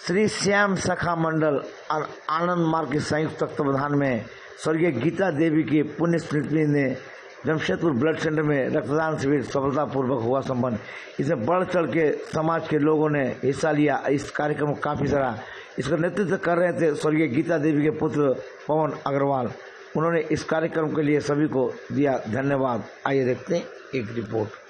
श्री श्याम शाखा मंडल और आनंद मार्ग के संयुक्त तत्वावधान में स्वर्गीय गीता देवी की पुण्य स्मृति ने जमशेदपुर ब्लड सेंटर में रक्तदान शिविर सफलतापूर्वक हुआ संपन्न। इसमें बढ़ चढ़ के समाज के लोगों ने हिस्सा लिया। इस कार्यक्रम को काफ़ी सारा इसका नेतृत्व कर रहे थे स्वर्गीय गीता देवी के पुत्र पवन अग्रवाल। उन्होंने इस कार्यक्रम के लिए सभी को दिया धन्यवाद। आइए देखते हैं एक रिपोर्ट।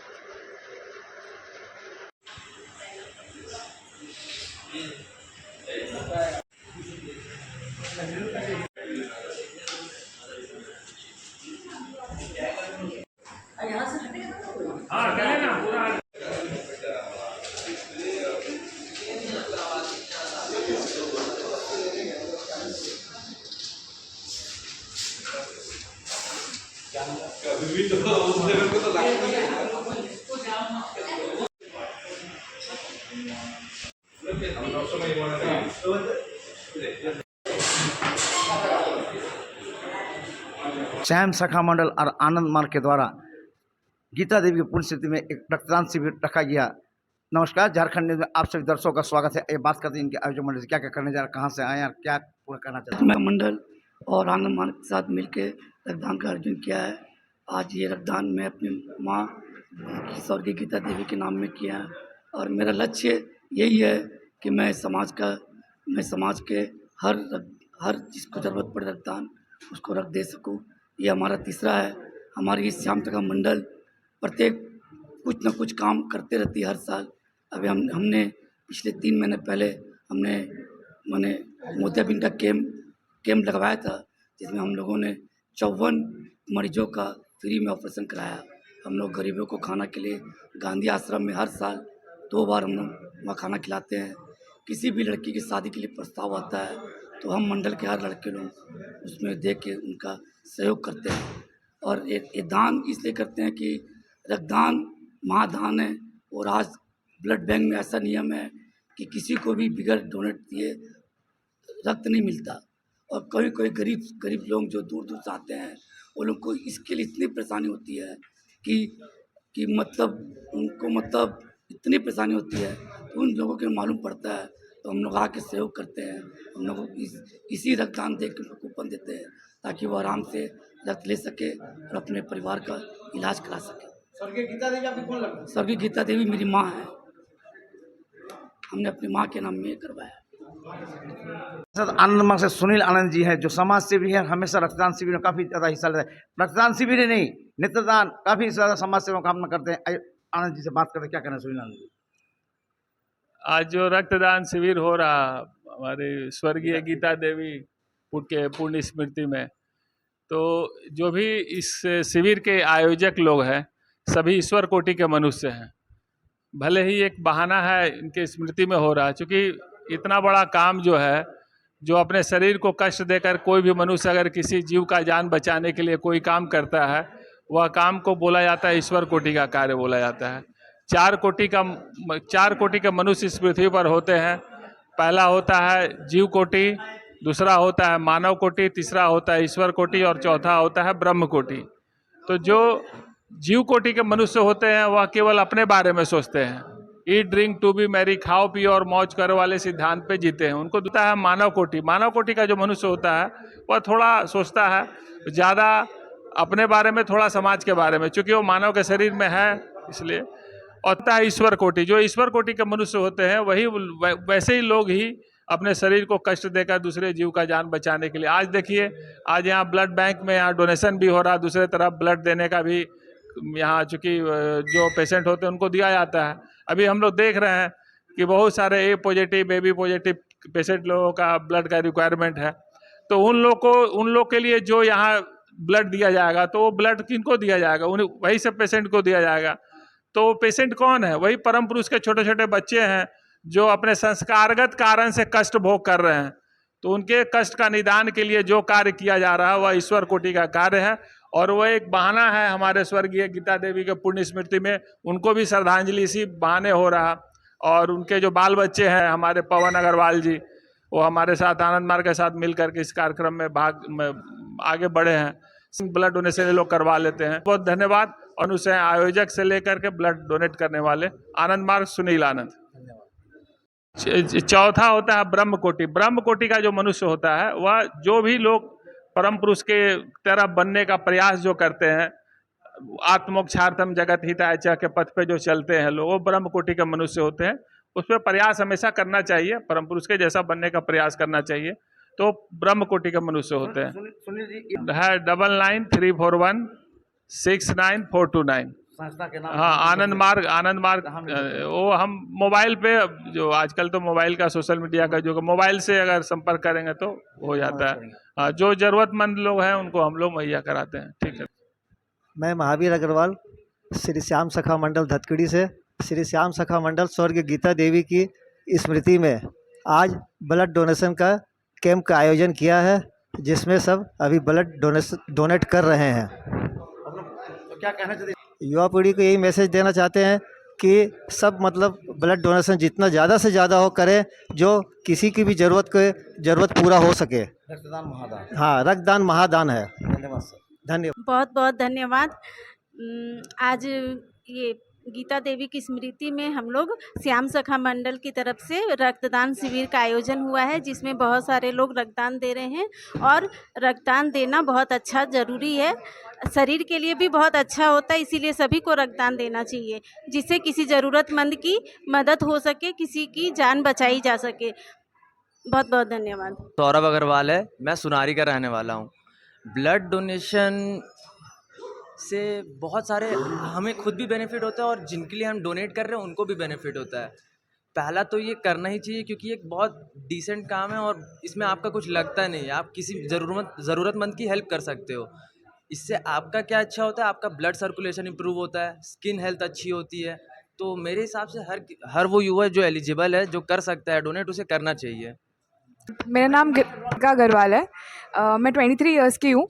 श्याम शाखा मंडल और आनंद मार्ग के द्वारा गीता देवी की पुण्य स्मृति में एक रक्तदान शिविर रखा गया। नमस्कार, झारखंड न्यूज में आप सभी दर्शकों का स्वागत है। ये बात करते हैं इनके आयोजन मंडल से क्या क्या करने जा रहे हैं, कहाँ से आए और क्या पूरा करना चाहते हैं। मंडल और आनंद मार्ग के साथ मिलकर रक्तदान का आयोजन किया है। आज ये रक्तदान मैं अपनी माँ स्वर्गीय गीता देवी के नाम में किया है और मेरा लक्ष्य यही है कि मैं समाज के हर जिसको ज़रूरत पड़े रक्तदान उसको रख दे सकूँ। ये हमारा तीसरा है। हमारी इस श्याम शाखा मंडल प्रत्येक कुछ न कुछ काम करते रहती है हर साल। अभी हमने पिछले 3 महीने पहले मैंने मोतियाबिंद का कैंप लगवाया था, जिसमें हम लोगों ने 54 मरीजों का फ्री में ऑपरेशन कराया। हम लोग गरीबों को खाना के लिए गांधी आश्रम में हर साल 2 बार हम लोग वहाँ खाना खिलाते हैं। किसी भी लड़की की शादी के लिए प्रस्ताव आता है तो हम मंडल के हर लड़के लोग उसमें देख के उनका सहयोग करते हैं। और ये दान इसलिए करते हैं कि रक्तदान महादान है। और आज ब्लड बैंक में ऐसा नियम है कि किसी को भी बगैर डोनेट दिए रक्त नहीं मिलता। और कोई गरीब लोग जो दूर से आते हैं वो लोग को इसके लिए इतनी परेशानी होती है कि मतलब इतनी परेशानी होती है तो उन लोगों को मालूम पड़ता है तो हम लोग आके सहयोग करते हैं। हम लोग इसी रक्तदान दे के कूपन देते हैं ताकि वो आराम से रक्त ले सके और अपने परिवार का इलाज करा सके। स्वर्गीय गीता देवी आपको कौन लगता है? स्वर्गीय गीता देवी मेरी माँ है। हमने अपनी माँ के नाम में करवाया। आनंद मार्ग से सुनील आनंद जी है जो समाज सेवी है, हमेशा रक्तदान शिविर में काफी ज्यादा हिस्सा लेते हैं। रक्तदान शिविर ही नहीं, नेत्रदान काफी ज्यादा समाज सेवा काम करते हैं। आनंद जी से बात करते हैं, क्या कहना है सुनील आनंद जी? आज जो रक्तदान शिविर हो रहा हमारे स्वर्गीय गीता देवी के पुण्य स्मृति में, तो जो भी इस शिविर के आयोजक लोग हैं सभी ईश्वर कोटि के मनुष्य हैं। भले ही एक बहाना है इनके स्मृति में हो रहा है, क्योंकि इतना बड़ा काम जो है, जो अपने शरीर को कष्ट देकर कोई भी मनुष्य अगर किसी जीव का जान बचाने के लिए कोई काम करता है, वह काम को बोला जाता है ईश्वर कोटि का कार्य बोला जाता है। 4 कोटि के मनुष्य इस पृथ्वी पर होते हैं। पहला होता है जीव कोटि, दूसरा होता है मानव कोटि, तीसरा होता है ईश्वर कोटि और चौथा होता है ब्रह्म कोटि। तो जो जीव कोटि के मनुष्य होते हैं वह केवल अपने बारे में सोचते हैं। Eat drink to be merry, खाओ पियो और मौज करो वाले सिद्धांत पे जीते हैं। उनको दूसरा है मानव कोटि। मानव कोटि का जो मनुष्य होता है वह थोड़ा सोचता है ज़्यादा अपने बारे में, थोड़ा समाज के बारे में, चूँकि वो मानव के शरीर में है इसलिए। और होता है ईश्वर कोटि। जो ईश्वर कोटि के मनुष्य होते हैं वही वैसे ही लोग ही अपने शरीर को कष्ट देकर दूसरे जीव का जान बचाने के लिए। आज देखिए, आज यहाँ ब्लड बैंक में यहाँ डोनेशन भी हो रहा है, दूसरे तरफ ब्लड देने का भी यहाँ चूँकि जो पेशेंट होते हैं उनको दिया जाता है। अभी हम लोग देख रहे हैं कि बहुत सारे ए पॉजिटिव, AB पॉजिटिव पेशेंट लोगों का ब्लड का रिक्वायरमेंट है। तो उन लोग के लिए जो यहाँ ब्लड दिया जाएगा तो वो ब्लड किनको दिया जाएगा? वही सब पेशेंट को दिया जाएगा। तो पेशेंट कौन है? वही परम पुरुष के छोटे छोटे बच्चे हैं जो अपने संस्कारगत कारण से कष्ट भोग कर रहे हैं। तो उनके कष्ट का निदान के लिए जो कार्य किया जा रहा है वह ईश्वर कोटि का कार्य है। और वह एक बहाना है हमारे स्वर्गीय गीता देवी के पुण्य स्मृति में उनको भी श्रद्धांजलि इसी बहाने हो रहा। और उनके जो बाल बच्चे हैं हमारे पवन अग्रवाल जी, वो हमारे साथ आनंद मार्ग के साथ मिलकर के इस कार्यक्रम में आगे बढ़े हैं। ब्लड डोनेशन लोग करवा लेते हैं। बहुत धन्यवाद। और उसे आयोजक से लेकर के ब्लड डोनेट करने वाले आनंद मार्ग सुनील आनंद। चौथा होता है ब्रह्म कोटि। ब्रह्म कोटि का जो मनुष्य होता है वह जो भी लोग परम पुरुष के तरफ बनने का प्रयास जो करते हैं, आत्मोक्षार्थम जगत हिताय च के पथ पे जो चलते हैं लोग, वो ब्रह्म कोटि के मनुष्य होते हैं। उस पर प्रयास हमेशा करना चाहिए, परम पुरुष के जैसा बनने का प्रयास करना चाहिए, तो ब्रह्म कोटि के मनुष्य होते हैं। सुनील जी, है 9934169429। संस्था के नाम? हाँ, आनंद मार्ग। आनंद मार्ग वो हम मोबाइल पे, जो आजकल तो मोबाइल का, सोशल मीडिया का जो मोबाइल से अगर संपर्क करेंगे तो हो जाता है। हाँ, जो जरूरतमंद लोग हैं उनको हम लोग मुहैया कराते हैं। ठीक है। मैं महावीर अग्रवाल, श्री श्याम सखा मंडल धतकड़ी से। श्री श्याम सखा मंडल स्वर्गीय गीता देवी की स्मृति में आज ब्लड डोनेशन का कैंप का आयोजन किया है, जिसमें सब अभी ब्लड डोनेट कर रहे हैं। तो क्या कहना चाहते हैं? युवा पीढ़ी को यही मैसेज देना चाहते हैं कि सब मतलब ब्लड डोनेशन जितना ज़्यादा से ज़्यादा हो करें, जो किसी की भी ज़रूरत पूरा हो सके। रक्तदान महादान। हाँ, रक्तदान महादान है। धन्यवाद सर। धन्यवाद। बहुत बहुत धन्यवाद। आज ये गीता देवी की स्मृति में हम लोग श्याम सखा मंडल की तरफ से रक्तदान शिविर का आयोजन हुआ है, जिसमें बहुत सारे लोग रक्तदान दे रहे हैं। और रक्तदान देना बहुत अच्छा ज़रूरी है, शरीर के लिए भी बहुत अच्छा होता है, इसीलिए सभी को रक्तदान देना चाहिए, जिससे किसी ज़रूरतमंद की मदद हो सके, किसी की जान बचाई जा सके। बहुत बहुत धन्यवाद। सौरभ अग्रवाल है, मैं सुनारी का रहने वाला हूँ। ब्लड डोनेशन से बहुत सारे हमें खुद भी बेनिफिट होता है और जिनके लिए हम डोनेट कर रहे हैं उनको भी बेनिफिट होता है। पहला तो ये करना ही चाहिए, क्योंकि एक बहुत डिसेंट काम है और इसमें आपका कुछ लगता नहीं है। आप किसी ज़रूरतमंद की हेल्प कर सकते हो। इससे आपका क्या अच्छा होता है, आपका ब्लड सर्कुलेशन इंप्रूव होता है, स्किन हेल्थ अच्छी होती है। तो मेरे हिसाब से हर वो युवा जो एलिजिबल है, जो कर सकता है डोनेट, उसे करना चाहिए। मेरा नाम गीता अग्रवाल है। मैं 23 इयर्स की हूँ।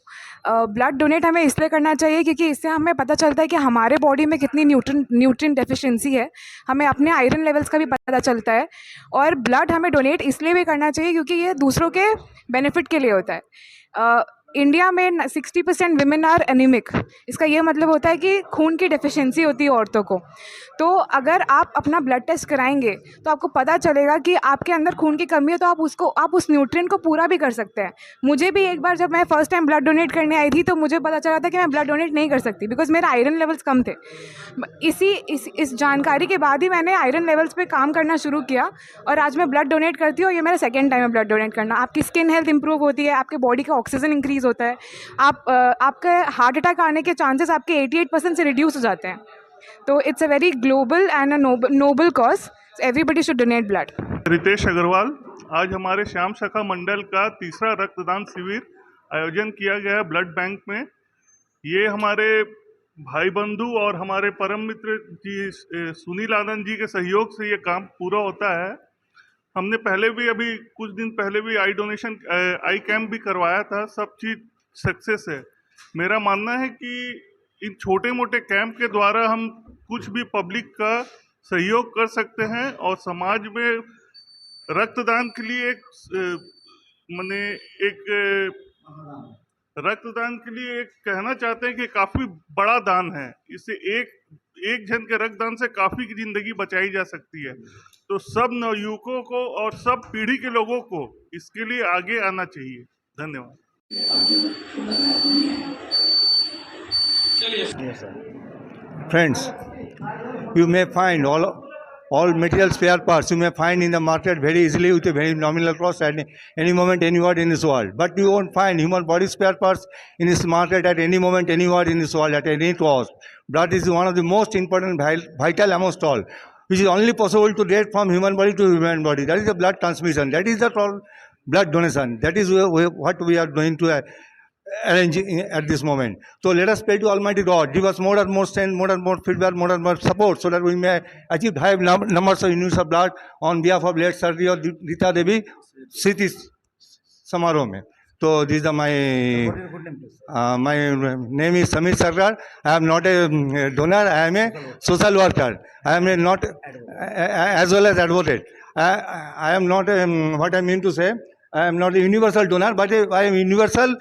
ब्लड डोनेट हमें इसलिए करना चाहिए क्योंकि इससे हमें पता चलता है कि हमारे बॉडी में कितनी न्यूट्रिएंट डेफिशिएंसी है। हमें अपने आयरन लेवल्स का भी पता चलता है। और ब्लड हमें डोनेट इसलिए भी करना चाहिए क्योंकि ये दूसरों के बेनिफिट के लिए होता है। इंडिया में 60% विमेन आर एनीमिक। इसका ये मतलब होता है कि खून की डेफिशिएंसी होती है औरतों को। तो अगर आप अपना ब्लड टेस्ट कराएंगे तो आपको पता चलेगा कि आपके अंदर खून की कमी है, तो आप उस न्यूट्रिएंट को पूरा भी कर सकते हैं। मुझे भी एक बार जब मैं फर्स्ट टाइम ब्लड डोनेट करने आई थी तो मुझे पता चला था कि मैं ब्लड डोनेट नहीं कर सकती, बिकॉज मेरा आयरन लेवल्स कम थे। इस जानकारी के बाद ही मैंने आयरन लेवल्स पे काम करना शुरू किया और आज मैं ब्लड डोनेट करती हूँ। ये मेरा सेकेंड टाइम है ब्लड डोनेट करना। आपकी स्किन हेल्थ इंप्रूव होती है, आपके बॉडी का ऑक्सीजन इंक्रीज होता है, आपके हार्ट अटैक आने के चांसेस आपके 88% से रिड्यूस हो जाते हैं। तो it's a very global and a noble cause. Everybody should donate blood. Ritesh Agarwal, आज हमारे श्याम सखा मंडल का तीसरा रक्तदान शिविर आयोजन किया गया है ब्लड बैंक में। ये हमारे भाई बंधु और हमारे परम मित्र जी सुनील आनंद जी के सहयोग से ये काम पूरा होता है। हमने पहले भी अभी कुछ दिन पहले भी आई कैंप भी करवाया था। सब चीज़ सक्सेस है। मेरा मानना है कि इन छोटे मोटे कैंप के द्वारा हम कुछ भी पब्लिक का सहयोग कर सकते हैं और समाज में रक्तदान के लिए रक्तदान के लिए एक कहना चाहते हैं कि काफ़ी बड़ा दान है। इससे एक जन के रक्तदान से काफ़ी की ज़िंदगी बचाई जा सकती है। तो सब नवयुवकों को और सब पीढ़ी के लोगों को इसके लिए आगे आना चाहिए। धन्यवाद। Friends, you may find all material spare parts you may find in the market very easily with a very nominal cost at any moment, anywhere in this world. But you won't find human body spare parts in this market at any moment, anywhere in this world at any cost. Blood is one of the most important, vital amongst all, which is only possible to get from human body to human body. That is the blood transmission. That is the blood donation. That is what we are going to arrange at this moment. So let us pray to Almighty God, give us more and more strength, more and more feedback, more and more support, so that we may achieve high numbers of units of blood on behalf of late Sargi और गीता देवी स्मृति समारोह में. So this is my name is Samir Sarkar. I am not a donor. I am a social worker. I am not as well as advocate. I am not what I mean to say. I am not a universal donor, but I am universal.